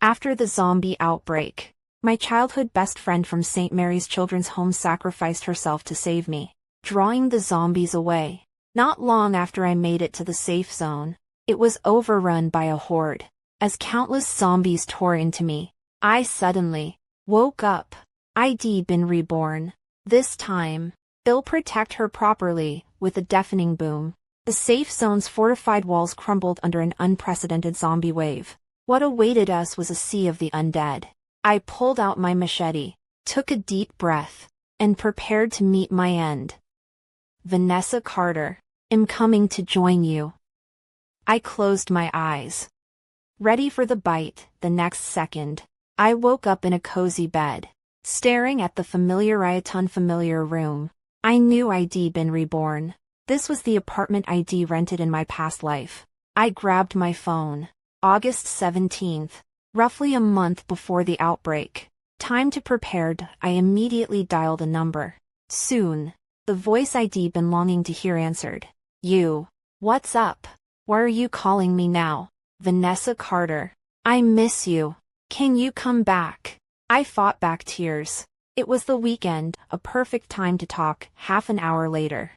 After the zombie outbreak, my childhood best friend from St. Mary's Children's Home sacrificed herself to save me, drawing the zombies away. Not long after I made it to the safe zone, it was overrun by a horde. As countless zombies tore into me, I suddenly woke up. I'd been reborn. This time, they'll protect her properly, with a deafening boom. The safe zone's fortified walls crumbled under an unprecedented zombie wave. What awaited us was a sea of the undead. I pulled out my machete, took a deep breath, and prepared to meet my end. Vanessa Carter, am coming to join you. I closed my eyes, ready for the bite. The next second, I woke up in a cozy bed, staring at the familiar yet unfamiliar room. I knew I'd been reborn. This was the apartment I'd rented in my past life. I grabbed my phone. August 17th, roughly a month before the outbreak. Time to prepare. I immediately dialed a number. Soon, the voice I'd been longing to hear answered. You. What's up? Why are you calling me now? Vanessa Carter. I miss you. Can you come back? I fought back tears. It was the weekend, a perfect time to talk. Half an hour later,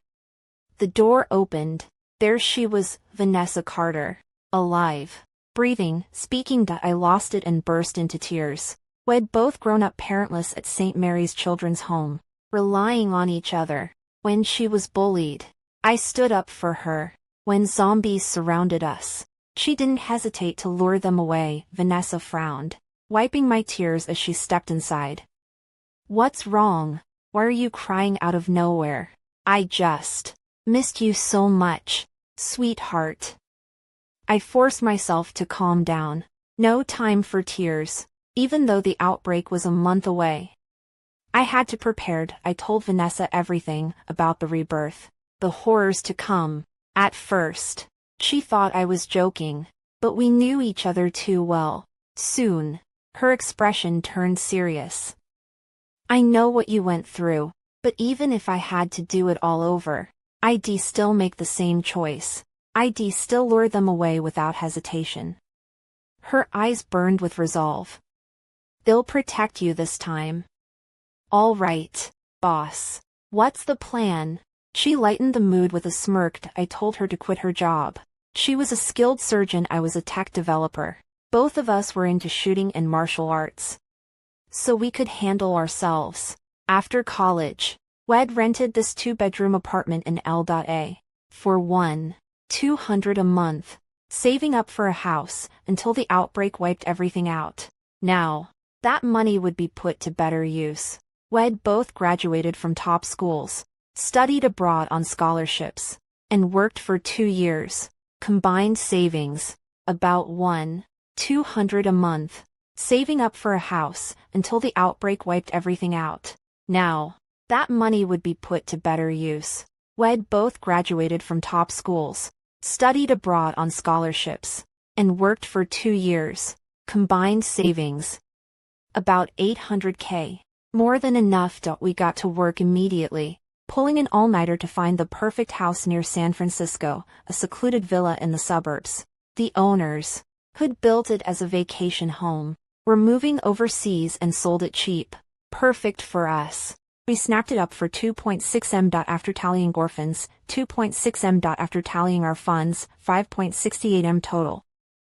the door opened. There she was, Vanessa Carter. Alive. Breathing, speaking. I lost it and burst into tears. We'd both grown up parentless at St. Mary's Children's Home, relying on each other. When she was bullied, I stood up for her. When zombies surrounded us, she didn't hesitate to lure them away. Vanessa frowned, wiping my tears as she stepped inside. What's wrong? Why are you crying out of nowhere? I just missed you so much, sweetheart. I forced myself to calm down. No time for tears, even though the outbreak was a month away. I had to prepare. I told Vanessa everything about the rebirth, the horrors to come. At first, she thought I was joking, but we knew each other too well. Soon, her expression turned serious. I know what you went through, but even if I had to do it all over, I'd still make the same choice. I'd still lure them away without hesitation. Her eyes burned with resolve. They'll protect you this time. All right, boss. What's the plan? She lightened the mood with a smirk. I told her to quit her job. She was a skilled surgeon, I was a tech developer. Both of us were into shooting and martial arts, so we could handle ourselves. After college, we'd rented this 2-bedroom apartment in L.A. for $200 a month, saving up for a house until the outbreak wiped everything out. Now, that money would be put to better use. We'd both graduated from top schools, studied abroad on scholarships, and worked for 2 years. Combined savings, about $200 a month, saving up for a house until the outbreak wiped everything out. Now, that money would be put to better use. We'd both graduated from top schools, studied abroad on scholarships, and worked for 2 years. Combined savings, about $800K. More than enough. We got to work immediately, pulling an all-nighter to find the perfect house near San Francisco, a secluded villa in the suburbs. The owners, who'd built it as a vacation home, were moving overseas and sold it cheap. Perfect for us. We snapped it up for 2.6M. After tallying orphans, 2.6M. After tallying our funds, 5.68M total.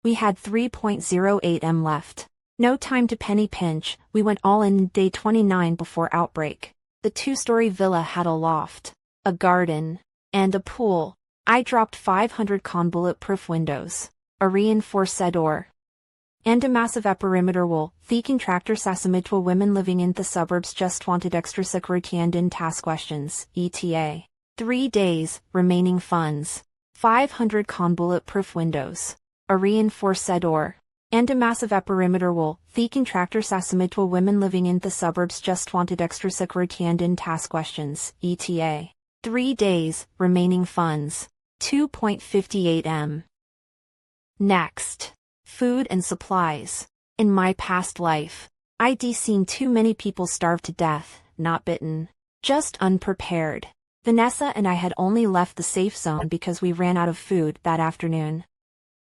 We had 3.08M left. No time to penny pinch. We went all in day 29 before outbreak. The 2-story villa had a loft, a garden, and a pool. I dropped 500 bulletproof windows, a reinforced door, and a massive perimeter wall. The contractor Sasamitwa women living in the suburbs just wanted extra security and in task questions, ETA. 3 days, remaining funds, 500 bulletproof windows, a reinforced door, and a massive perimeter wall. The contractor Sasamitwa women living in the suburbs just wanted extra security and in task questions, ETA. 3 days, remaining funds, 2.58M. Next. Food and supplies. In my past life, I'd seen too many people starve to death, not bitten, just unprepared. Vanessa and I had only left the safe zone because we ran out of food that afternoon.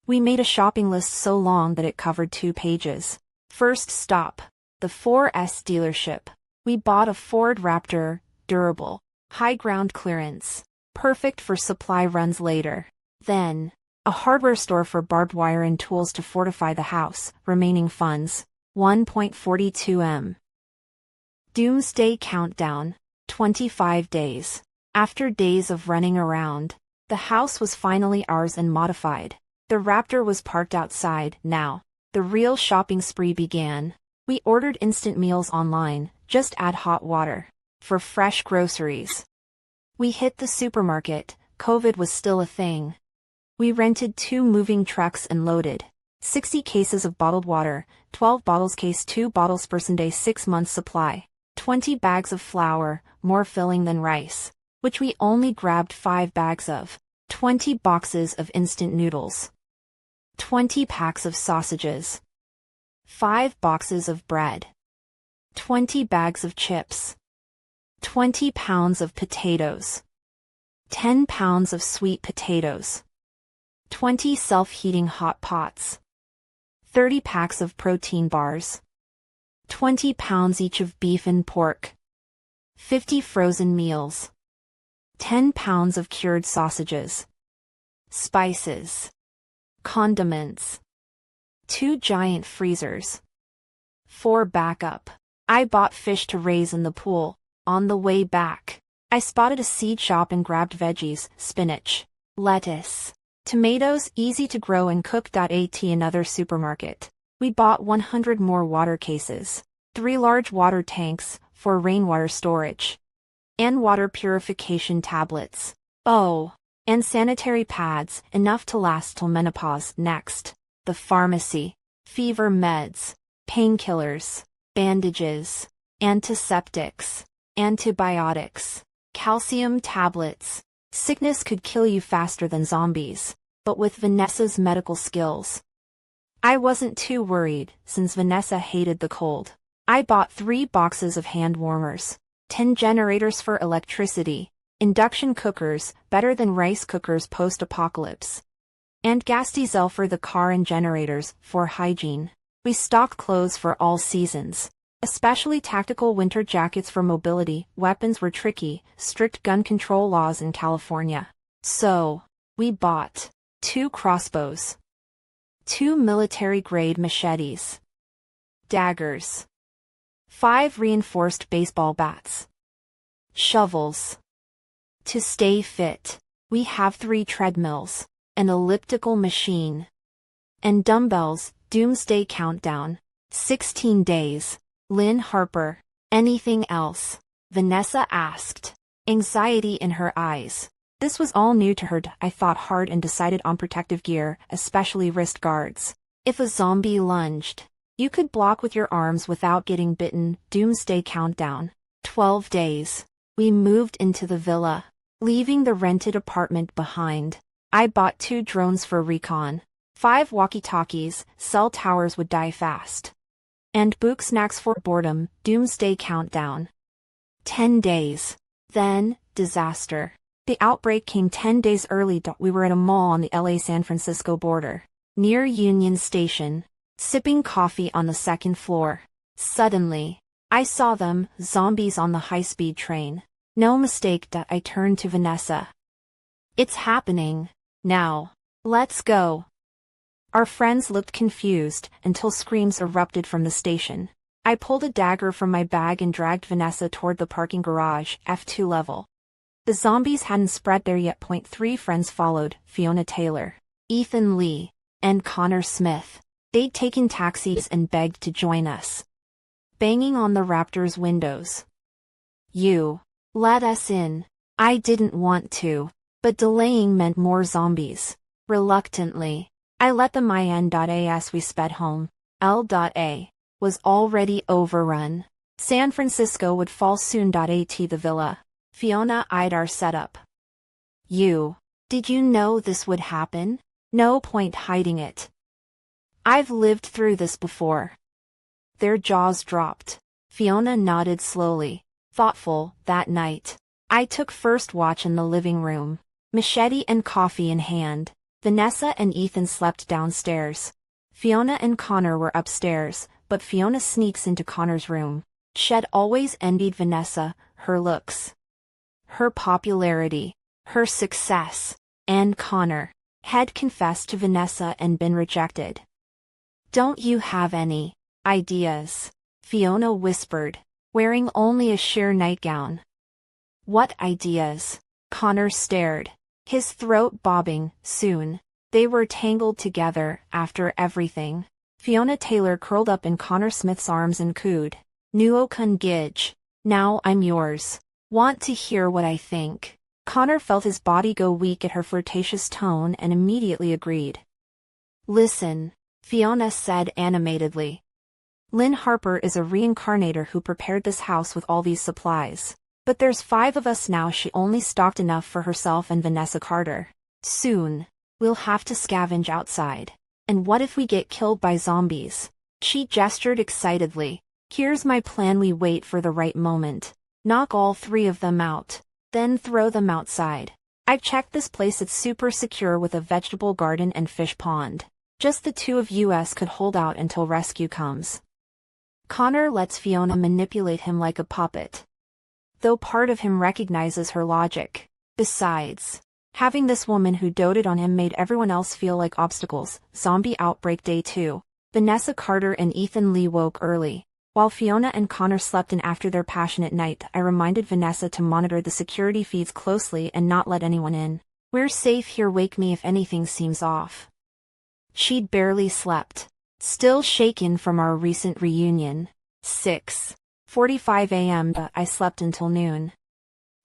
We made a shopping list so long that it covered 2 pages. First stop, the 4S dealership. We bought a Ford Raptor, durable, high ground clearance, perfect for supply runs later. Then, a hardware store for barbed wire and tools to fortify the house, remaining funds, 1.42 M. Doomsday countdown, 25 days. After days of running around, the house was finally ours and modified. The Raptor was parked outside. Now, the real shopping spree began. We ordered instant meals online, just add hot water, for fresh groceries. We hit the supermarket. COVID was still a thing. We rented 2 moving trucks and loaded 60 cases of bottled water, 12 bottles case 2 bottles per day 6 months supply, 20 bags of flour, more filling than rice, which we only grabbed 5 bags of, 20 boxes of instant noodles, 20 packs of sausages, 5 boxes of bread, 20 bags of chips, 20 pounds of potatoes, 10 pounds of sweet potatoes, 20 self-heating hot pots, 30 packs of protein bars, 20 pounds each of beef and pork, 50 frozen meals, 10 pounds of cured sausages, spices, condiments, 2 giant freezers, 4 backup. I bought fish to raise in the pool. On the way back, I spotted a seed shop and grabbed veggies, spinach, lettuce, tomatoes, easy to grow and cook. At another supermarket, we bought 100 more water cases, 3 large water tanks, for rainwater storage, and water purification tablets. Oh, and sanitary pads, enough to last till menopause. Next, the pharmacy, fever meds, painkillers, bandages, antiseptics, antibiotics, calcium tablets. Sickness could kill you faster than zombies, but with Vanessa's medical skills, I wasn't too worried, since Vanessa hated the cold. I bought 3 boxes of hand warmers, 10 generators for electricity, induction cookers, better than rice cookers post-apocalypse, and gas diesel for the car and generators, for hygiene. We stocked clothes for all seasons, especially tactical winter jackets for mobility. Weapons were tricky, strict gun control laws in California. So, we bought 2 crossbows, 2 military-grade machetes, daggers, 5 reinforced baseball bats, shovels. To stay fit, we have 3 treadmills, an elliptical machine, and dumbbells. Doomsday countdown, 16 days. Lynn Harper. Anything else? Vanessa asked, anxiety in her eyes. This was all new to her. I thought hard and decided on protective gear, especially wrist guards. If a zombie lunged, you could block with your arms without getting bitten. Doomsday countdown, 12 days. We moved into the villa, leaving the rented apartment behind. I bought 2 drones for recon, 5 walkie-talkies, cell towers would die fast, and book snacks for boredom. Doomsday countdown, 10 days. Then, disaster. The outbreak came 10 days early. We were at a mall on the LA-San Francisco border, near Union Station, sipping coffee on the 2nd floor. Suddenly, I saw them, zombies on the high-speed train. No mistake. I turned to Vanessa. It's happening. Now, let's go. Our friends looked confused until screams erupted from the station. I pulled a dagger from my bag and dragged Vanessa toward the parking garage, F2 level. The zombies hadn't spread there yet. 3 friends followed, Fiona Taylor, Ethan Lee, and Connor Smith. They'd taken taxis and begged to join us, banging on the Raptor's windows. You let us in. I didn't want to, but delaying meant more zombies. Reluctantly, I let them in. As we sped home, L.A. was already overrun. San Francisco would fall soon. At the villa, Fiona eyed our setup. Did you know this would happen? No point hiding it. I've lived through this before. Their jaws dropped. Fiona nodded slowly, thoughtful. That night, I took first watch in the living room, machete and coffee in hand. Vanessa and Ethan slept downstairs. Fiona and Connor were upstairs, but Fiona sneaks into Connor's room. Shed always envied Vanessa, her looks, her popularity, her success, and Connor had confessed to Vanessa and been rejected. "Don't you have any ideas?" Fiona whispered, wearing only a sheer nightgown. "What ideas?" Connor stared, his throat bobbing. "Soon. They were tangled together after everything." Fiona Taylor curled up in Connor Smith's arms and cooed, "Nuokun Gidge. Now I'm yours. Want to hear what I think?" Connor felt his body go weak at her flirtatious tone and immediately agreed. "Listen," Fiona said animatedly. "Lynn Harper is a reincarnator who prepared this house with all these supplies. But there's 5 of us now. She only stocked enough for herself and Vanessa Carter. Soon, we'll have to scavenge outside. And what if we get killed by zombies?" She gestured excitedly. "Here's my plan. We wait for the right moment. Knock all 3 of them out. Then throw them outside. I've checked this place. It's super secure with a vegetable garden and fish pond. Just the 2 of us could hold out until rescue comes." Connor lets Fiona manipulate him like a puppet, though part of him recognizes her logic. Besides, having this woman who doted on him made everyone else feel like obstacles. Zombie outbreak day 2. Vanessa Carter and Ethan Lee woke early. While Fiona and Connor slept in after their passionate night, I reminded Vanessa to monitor the security feeds closely and not let anyone in. "We're safe here. Wake me if anything seems off." She'd barely slept, still shaken from our recent reunion. 6:45 a.m. I slept until noon,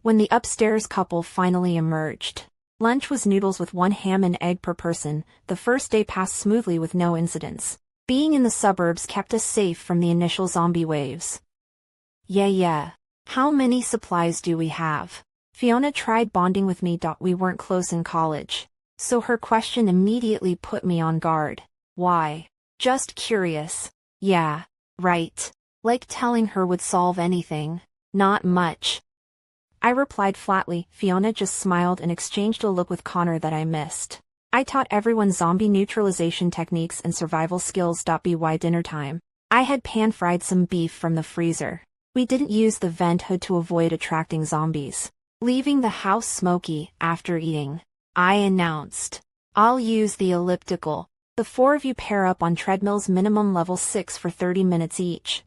when the upstairs couple finally emerged. Lunch was noodles with 1 ham and egg per person. The first day passed smoothly with no incidents. Being in the suburbs kept us safe from the initial zombie waves. Yeah. How many supplies do we have?" Fiona tried bonding with me. We weren't close in college, so her question immediately put me on guard. "Why?" "Just curious." "Yeah, right." Like telling her would solve anything. "Not much," I replied flatly. Fiona just smiled and exchanged a look with Connor that I missed. I taught everyone zombie neutralization techniques and survival skills. By dinner time, I had pan-fried some beef from the freezer. We didn't use the vent hood to avoid attracting zombies. Leaving the house smoky after eating, I announced, "I'll use the elliptical. The 4 of you pair up on treadmills, minimum level 6 for 30 minutes each."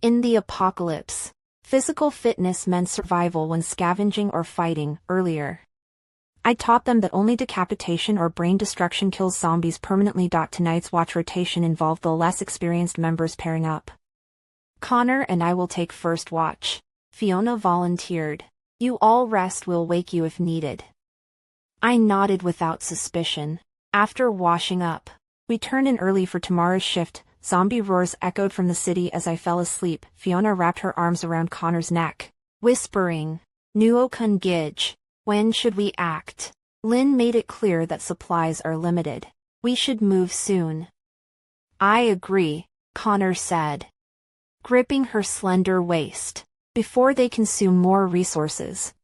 In the apocalypse, physical fitness meant survival when scavenging or fighting. Earlier, I taught them that only decapitation or brain destruction kills zombies permanently. Tonight's watch rotation involved the less experienced members pairing up. "Connor and I will take first watch," Fiona volunteered. "You all rest. We'll wake you if needed." I nodded without suspicion. After washing up, we turned in early for tomorrow's shift. Zombie roars echoed from the city as I fell asleep. Fiona wrapped her arms around Connor's neck, whispering, "Nuokun Gidge. When should we act?" Lynn made it clear that supplies are limited. "We should move soon." "I agree," Connor said, gripping her slender waist, "before they consume more resources."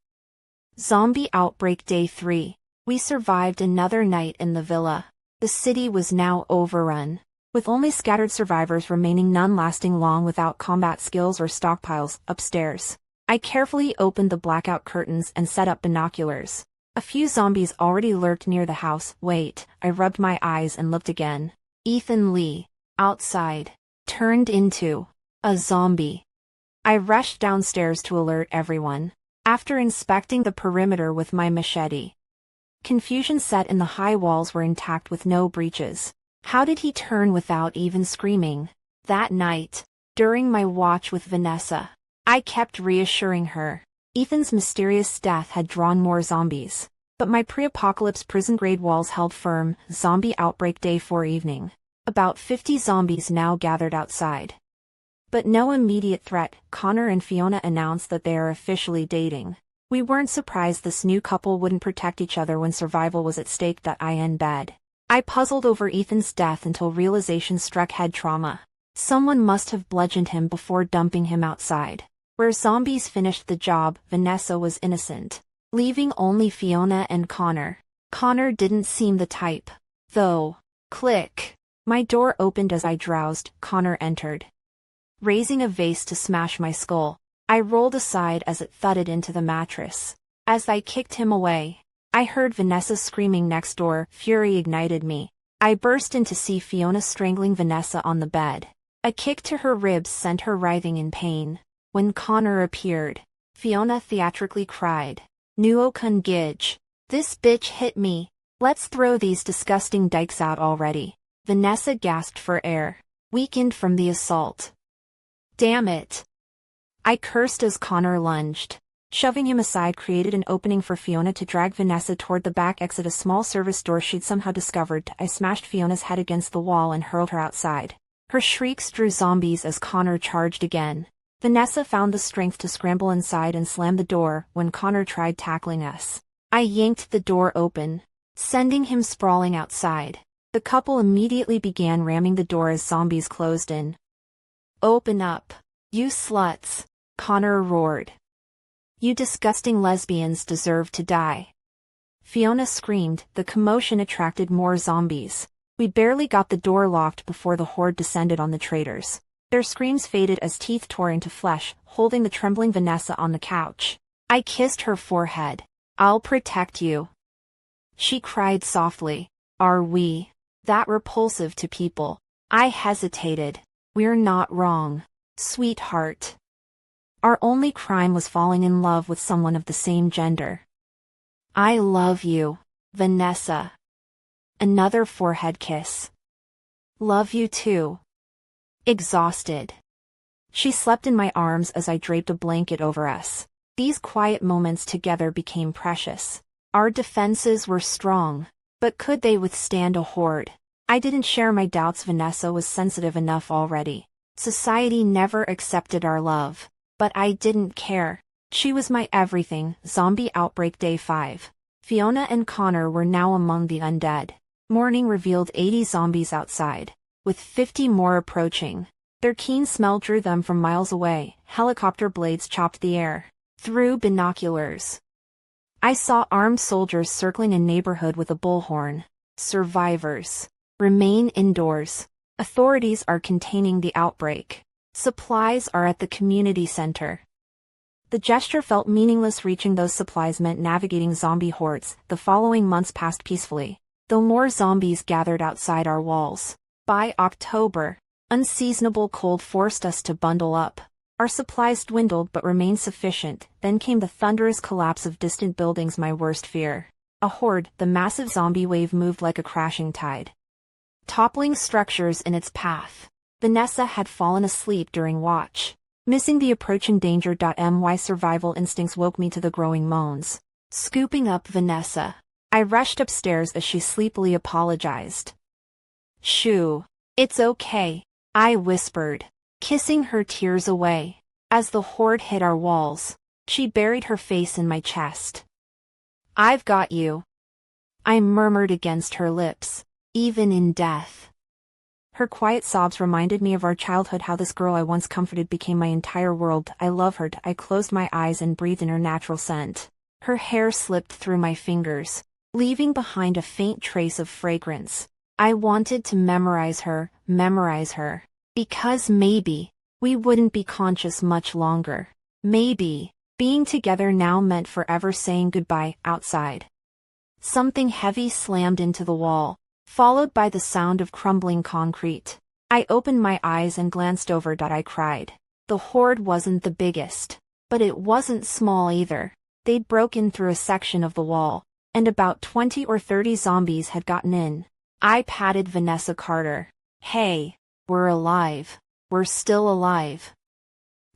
Zombie outbreak day 3. We survived another night in the villa. The city was now overrun, with only scattered survivors remaining, none lasting long without combat skills or stockpiles. Upstairs, I carefully opened the blackout curtains and set up binoculars. A few zombies already lurked near the house. Wait, I rubbed my eyes and looked again. Ethan Lee, outside, turned into a zombie. I rushed downstairs to alert everyone. After inspecting the perimeter with my machete, confusion set in. The high walls were intact with no breaches. How did he turn without even screaming? That night, during my watch with Vanessa, I kept reassuring her. Ethan's mysterious death had drawn more zombies, but my pre-apocalypse prison-grade walls held firm. Zombie outbreak day 4 evening. About 50 zombies now gathered outside, but no immediate threat. Connor and Fiona announced that they are officially dating. We weren't surprised this new couple wouldn't protect each other when survival was at stake. In bed, I puzzled over Ethan's death until realization struck. Head trauma. Someone must have bludgeoned him before dumping him outside. Where zombies finished the job, Vanessa was innocent, leaving only Fiona and Connor. Connor didn't seem the type, though. Click. My door opened as I drowsed. Connor entered, raising a vase to smash my skull. I rolled aside as it thudded into the mattress. As I kicked him away, I heard Vanessa screaming next door. Fury ignited me. I burst in to see Fiona strangling Vanessa on the bed. A kick to her ribs sent her writhing in pain. When Connor appeared, Fiona theatrically cried, "Nuo kun gidge. This bitch hit me. Let's throw these disgusting dykes out already." Vanessa gasped for air, weakened from the assault. "Damn it!" I cursed as Connor lunged. Shoving him aside created an opening for Fiona to drag Vanessa toward the back exit, a small service door she'd somehow discovered. I smashed Fiona's head against the wall and hurled her outside. Her shrieks drew zombies as Connor charged again. Vanessa found the strength to scramble inside and slam the door when Connor tried tackling us. I yanked the door open, sending him sprawling outside. The couple immediately began ramming the door as zombies closed in. "Open up, you sluts," Connor roared. "You disgusting lesbians deserve to die." Fiona screamed. The commotion attracted more zombies. We barely got the door locked before the horde descended on the traitors. Their screams faded as teeth tore into flesh, holding the trembling Vanessa on the couch. I kissed her forehead. "I'll protect you," she cried softly. "Are we that repulsive to people?" I hesitated. "We're not wrong, sweetheart. Our only crime was falling in love with someone of the same gender." "I love you, Vanessa." Another forehead kiss. "Love you too." Exhausted, she slept in my arms as I draped a blanket over us. These quiet moments together became precious. Our defenses were strong, but could they withstand a horde? I didn't share my doubts. Vanessa was sensitive enough already. Society never accepted our love. But I didn't care. She was my everything. Zombie outbreak day 5. Fiona and Connor were now among the undead. Morning revealed 80 zombies outside, with 50 more approaching. Their keen smell drew them from miles away. Helicopter blades chopped the air. Through binoculars, I saw armed soldiers circling a neighborhood with a bullhorn. "Survivors, remain indoors. Authorities are containing the outbreak. Supplies are at the community center." The gesture felt meaningless. Reaching those supplies meant navigating zombie hordes. The following months passed peacefully, though more zombies gathered outside our walls. By October, unseasonable cold forced us to bundle up. Our supplies dwindled but remained sufficient. Then came the thunderous collapse of distant buildings, my worst fear. A horde, the massive zombie wave moved like a crashing tide, toppling structures in its path. Vanessa had fallen asleep during watch, missing the approaching danger. My survival instincts woke me to the growing moans. Scooping up Vanessa, I rushed upstairs as she sleepily apologized. "Shoo, it's okay," I whispered, kissing her tears away. As the horde hit our walls, she buried her face in my chest. "I've got you," I murmured against her lips. "Even in death." Her quiet sobs reminded me of our childhood, how this girl I once comforted became my entire world. I love her. I closed my eyes and breathed in her natural scent. Her hair slipped through my fingers, leaving behind a faint trace of fragrance. I wanted to memorize her, because maybe we wouldn't be conscious much longer. Maybe being together now meant forever saying goodbye. Outside, something heavy slammed into the wall, followed by the sound of crumbling concrete. I opened my eyes and glanced over. I cried. The horde wasn't the biggest, but it wasn't small either. They'd broken through a section of the wall, and about 20 or 30 zombies had gotten in. I patted Vanessa Carter. "Hey, we're alive. We're still alive."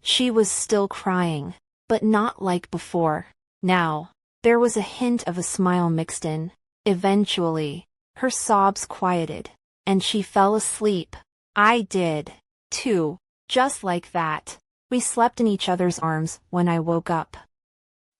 She was still crying, but not like before. Now, there was a hint of a smile mixed in. Eventually, her sobs quieted, and she fell asleep. I did, too. Just like that, we slept in each other's arms when I woke up.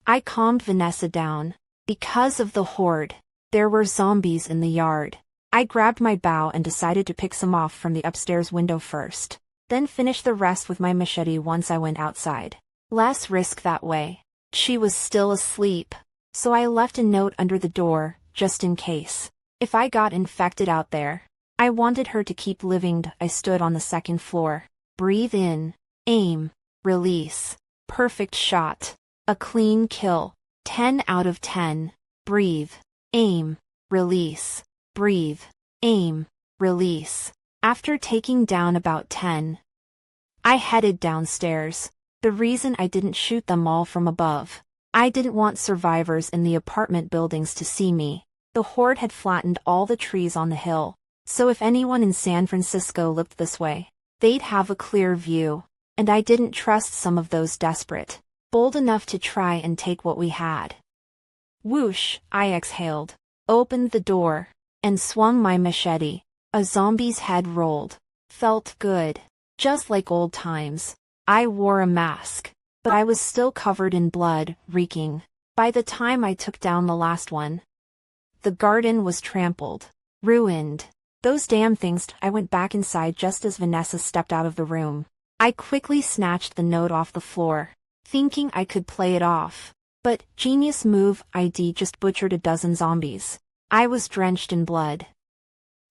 I calmed Vanessa down. Because of the horde, there were zombies in the yard. I grabbed my bow and decided to pick some off from the upstairs window first, then finish the rest with my machete once I went outside. Less risk that way. She was still asleep, so I left a note under the door, just in case. If I got infected out there, I wanted her to keep living. I stood on the second floor. Breathe in. Aim. Release. Perfect shot. A clean kill. 10 out of 10. Breathe. Aim. Release. Breathe. Aim. Release. After taking down about 10, I headed downstairs. The reason I didn't shoot them all from above. I didn't want survivors in the apartment buildings to see me. The horde had flattened all the trees on the hill, so if anyone in San Francisco looked this way, they'd have a clear view. And I didn't trust some of those desperate, bold enough to try and take what we had. Whoosh, I exhaled, opened the door, and swung my machete. A zombie's head rolled. Felt good. Just like old times. I wore a mask, but I was still covered in blood, reeking, by the time I took down the last one. The garden was trampled. Ruined. Those damn things. I went back inside just as Vanessa stepped out of the room. I quickly snatched the note off the floor, thinking I could play it off. But, genius move, ID just butchered a dozen zombies. I was drenched in blood.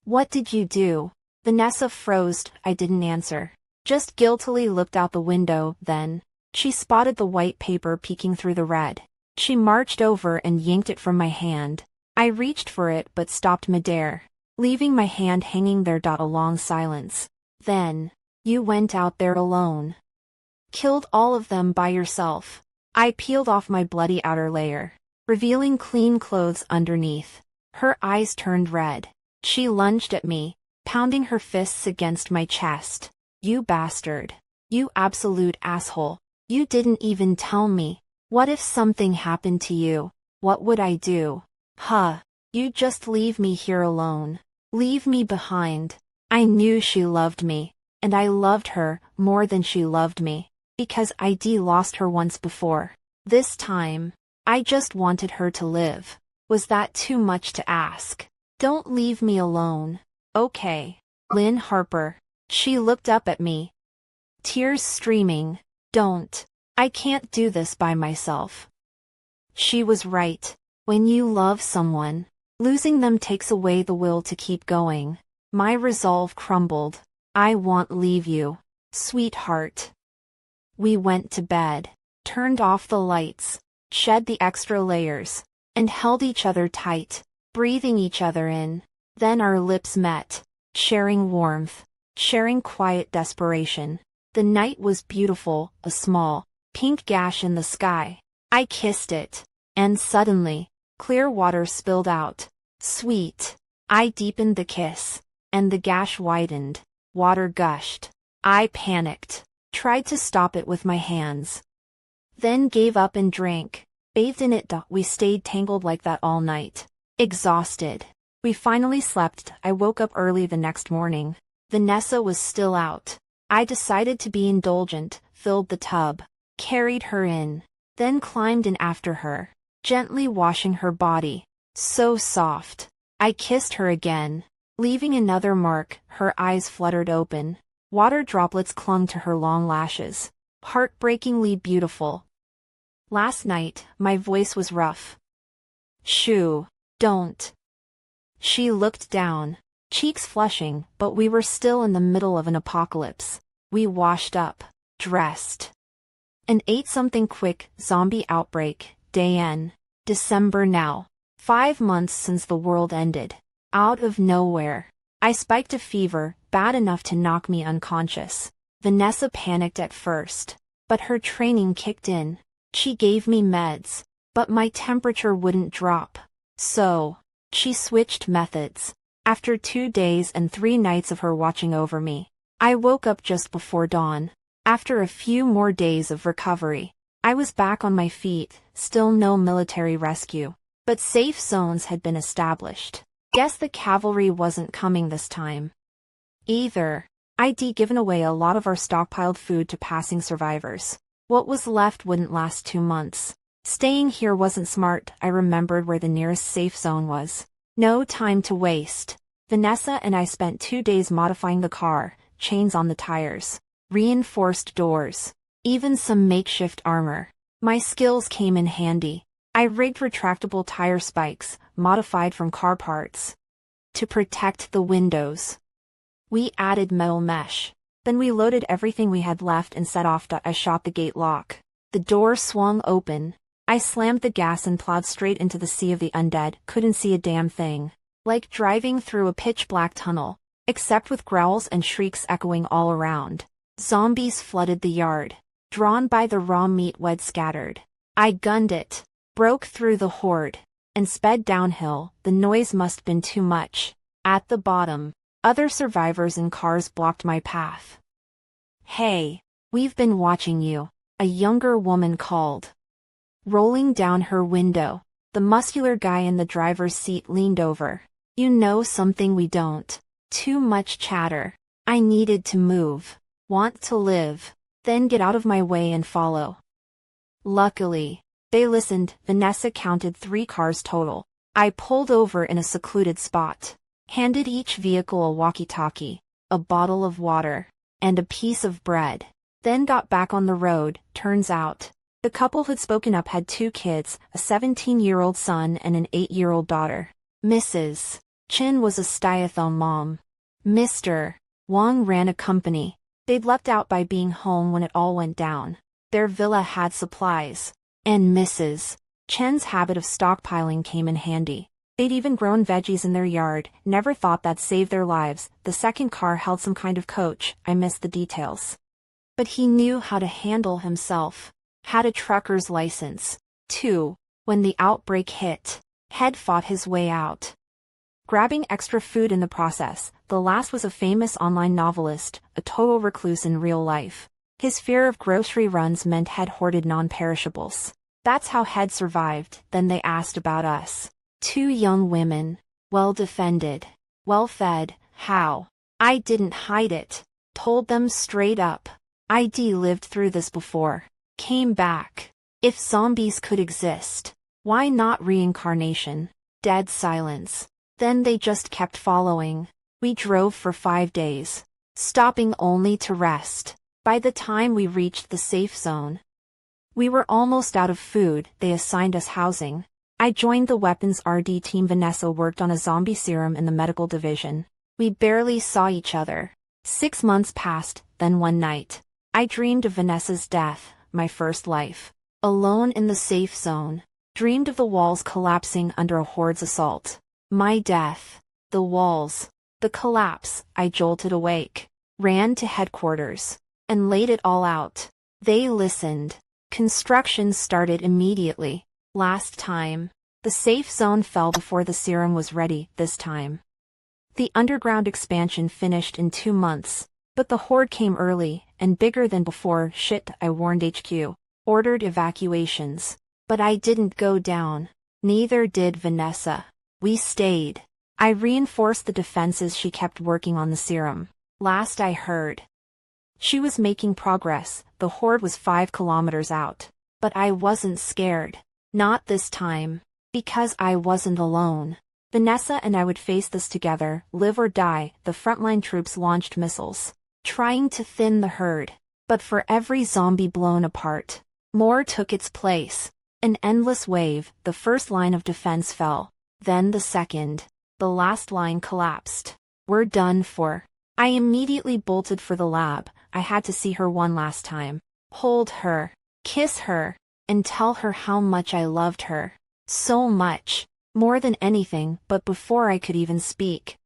What did you do? Vanessa froze. I didn't answer. Just guiltily looked out the window. Then, she spotted the white paper peeking through the red. She marched over and yanked it from my hand. I reached for it but stopped midair, leaving my hand hanging there. A long silence. Then, you went out there alone. Killed all of them by yourself. I peeled off my bloody outer layer, revealing clean clothes underneath. Her eyes turned red. She lunged at me, pounding her fists against my chest. You bastard. You absolute asshole. You didn't even tell me. What if something happened to you? What would I do? Huh. You'd just leave me here alone. Leave me behind. I knew she loved me, and I loved her more than she loved me, because I'd lost her once before. This time, I just wanted her to live. Was that too much to ask? Don't leave me alone. Okay. Lynn Harper. She looked up at me. Tears streaming. Don't. I can't do this by myself. She was right. When you love someone, losing them takes away the will to keep going. My resolve crumbled. I won't leave you, sweetheart. We went to bed, turned off the lights, shed the extra layers, and held each other tight, breathing each other in. Then our lips met, sharing warmth, sharing quiet desperation. The night was beautiful, a small, pink gash in the sky. I kissed it, and suddenly, clear water spilled out. Sweet. I deepened the kiss, and the gash widened. Water gushed. I panicked, tried to stop it with my hands. Then gave up and drank, bathed in it. We stayed tangled like that all night. Exhausted. We finally slept. I woke up early the next morning. Vanessa was still out. I decided to be indulgent, filled the tub, carried her in, then climbed in after her, gently washing her body. So soft. I kissed her again, leaving another mark. Her eyes fluttered open. Water droplets clung to her long lashes. Heartbreakingly beautiful. Last night, my voice was rough. Shoo. Don't. She looked down, cheeks flushing, but we were still in the middle of an apocalypse. We washed up, dressed, and ate something quick. Zombie outbreak, day N. December now. 5 months since the world ended. Out of nowhere, I spiked a fever, bad enough to knock me unconscious. Vanessa panicked at first, but her training kicked in. She gave me meds, but my temperature wouldn't drop. So, she switched methods. After 2 days and 3 nights of her watching over me, I woke up just before dawn. After a few more days of recovery, I was back on my feet. Still no military rescue, but safe zones had been established. Guess the cavalry wasn't coming this time either. I'd given away a lot of our stockpiled food to passing survivors. What was left wouldn't last 2 months. Staying here wasn't smart. I remembered where the nearest safe zone was. No time to waste. Vanessa and I spent 2 days modifying the car, chains on the tires, reinforced doors, even some makeshift armor. My skills came in handy. I rigged retractable tire spikes, modified from car parts. to protect the windows. We added metal mesh. Then we loaded everything we had left and set off. I shot the gate lock. The door swung open. I slammed the gas and plowed straight into the sea of the undead. Couldn't see a damn thing. Like driving through a pitch-black tunnel, except with growls and shrieks echoing all around. Zombies flooded the yard. Drawn by the raw meat we'd scattered, I gunned it, broke through the horde, and sped downhill. The noise must been too much. At the bottom, other survivors in cars blocked my path. "Hey, we've been watching you," a younger woman called. Rolling down her window, the muscular guy in the driver's seat leaned over. "You know something we don't. Too much chatter. I needed to move. Want to live. Then get out of my way and follow." Luckily, they listened. Vanessa counted 3 cars total. I pulled over in a secluded spot, handed each vehicle a walkie-talkie, a bottle of water, and a piece of bread, then got back on the road. Turns out, the couple who'd spoken up had 2 kids, a 17-year-old son and an 8-year-old daughter. Mrs. Chin was a stay-at-home mom. Mr. Wang ran a company. They'd lucked out by being home when it all went down. Their villa had supplies, and Mrs. Chen's habit of stockpiling came in handy. They'd even grown veggies in their yard. Never thought that'd save their lives. The second car held some kind of coach. I missed the details. But he knew how to handle himself. Had a trucker's license, too. When the outbreak hit, had fought his way out, grabbing extra food in the process. The last was a famous online novelist, a total recluse in real life. His fear of grocery runs meant Head hoarded non-perishables. That's how Head survived. Then they asked about us. 2 young women, well-defended, well-fed. How? I didn't hide it. Told them straight up. ID lived through this before. Came back. If zombies could exist, why not reincarnation? Dead silence. Then they just kept following. We drove for 5 days, stopping only to rest. By the time we reached the safe zone, we were almost out of food. They assigned us housing. I joined the weapons RD team. Vanessa worked on a zombie serum in the medical division. We barely saw each other. 6 months passed, then one night, I dreamed of Vanessa's death, my first life. Alone in the safe zone. Dreamed of the walls collapsing under a horde's assault. My death. The walls. The collapse. I jolted awake. Ran to headquarters. And laid it all out. They listened. Construction started immediately. Last time, the safe zone fell before the serum was ready. This time, the underground expansion finished in 2 months. But the horde came early, and bigger than before. Shit, I warned HQ. Ordered evacuations. But I didn't go down. Neither did Vanessa. We stayed. I reinforced the defenses. She kept working on the serum. Last I heard, she was making progress. The horde was 5 kilometers out. But I wasn't scared. Not this time. Because I wasn't alone. Vanessa and I would face this together, live or die. The frontline troops launched missiles, trying to thin the herd. But for every zombie blown apart, more took its place. An endless wave. The first line of defense fell. Then the second. The last line collapsed. We're done for. I immediately bolted for the lab. I had to see her one last time. Hold her. Kiss her. And tell her how much I loved her. So much. More than anything. But before I could even speak,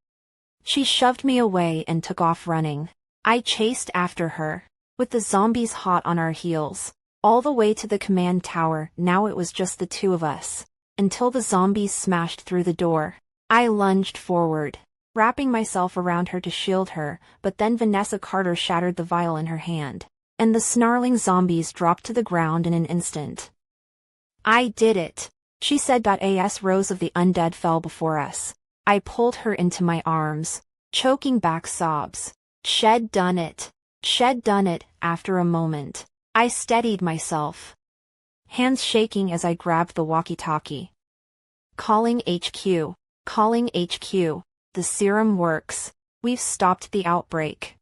she shoved me away and took off running. I chased after her, with the zombies hot on our heels, all the way to the command tower. Now it was just the 2 of us, until the zombies smashed through the door. I lunged forward, wrapping myself around her to shield her, but then Vanessa Carter shattered the vial in her hand, and the snarling zombies dropped to the ground in an instant. I did it, she said. As rows of the undead fell before us, I pulled her into my arms, choking back sobs. Shed done it. Shed done it. After a moment, I steadied myself, hands shaking as I grabbed the walkie-talkie. Calling HQ. Calling HQ. The serum works. We've stopped the outbreak.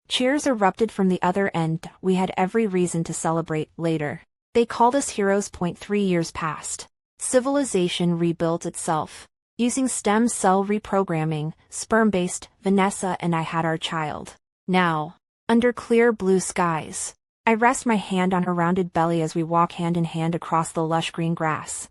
Cheers erupted from the other end. We had every reason to celebrate. Later, they called us heroes. 3 years passed. Civilization rebuilt itself. Using stem cell reprogramming, sperm-based, Vanessa and I had our child. Now, under clear blue skies, I rest my hand on her rounded belly as we walk hand in hand across the lush green grass.